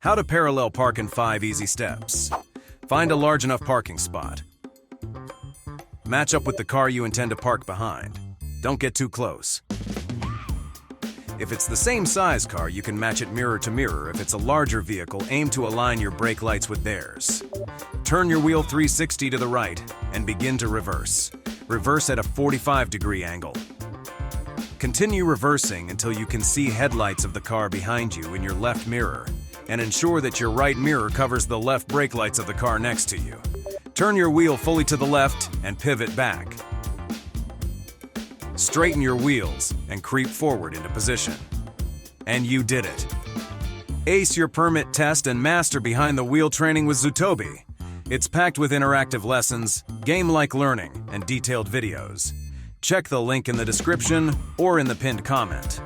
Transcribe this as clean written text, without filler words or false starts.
How to parallel park in 5 easy steps. Find a large enough parking spot. Match up with the car you intend to park behind. Don't get too close. If it's the same size car, you can match it mirror to mirror. If it's a larger vehicle, aim to align your brake lights with theirs. Turn your wheel 360 to the right and begin to reverse. Reverse at a 45-degree angle. Continue reversing until you can see headlights of the car behind you in your left mirror, and ensure that your right mirror covers the left brake lights of the car next to you. Turn your wheel fully to the left and pivot back. Straighten your wheels and creep forward into position. And you did it. Ace your permit test and master behind the wheel training with Zutobi. It's packed with interactive lessons, game-like learning, and detailed videos. Check the link in the description or in the pinned comment.